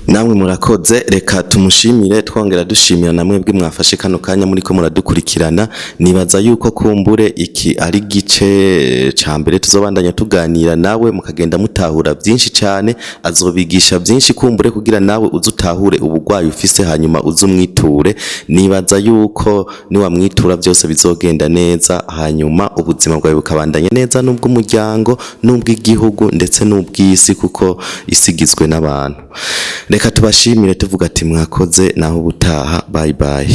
Speaker 1: Namwe murakoze. Reka tumushimire twongera dushimira namwe bwe mwafashe kano kanya muri ko muradukurikirana. Nibaza yuko kumbure iki ari gice ca mbere tuzobandanya tuganira nawe, mukagenda mutahura byinshi cyane. Azobigisha byinshi kumbure kugira nawe uzutahure ubugwayi ufise, hanyuma uzumwiture. Nibaza yuko niwamwitura byose bizogenda neza, hanyuma ubuzima bwawe bukabandanya neza, n'ubw'umuryango n'ubw'igihugu ndetse n'ubw'isi, kuko isigizwe n'abantu. Reka tubashimire tuvuga ati mwakoze, naho ubutaha. Bye bye.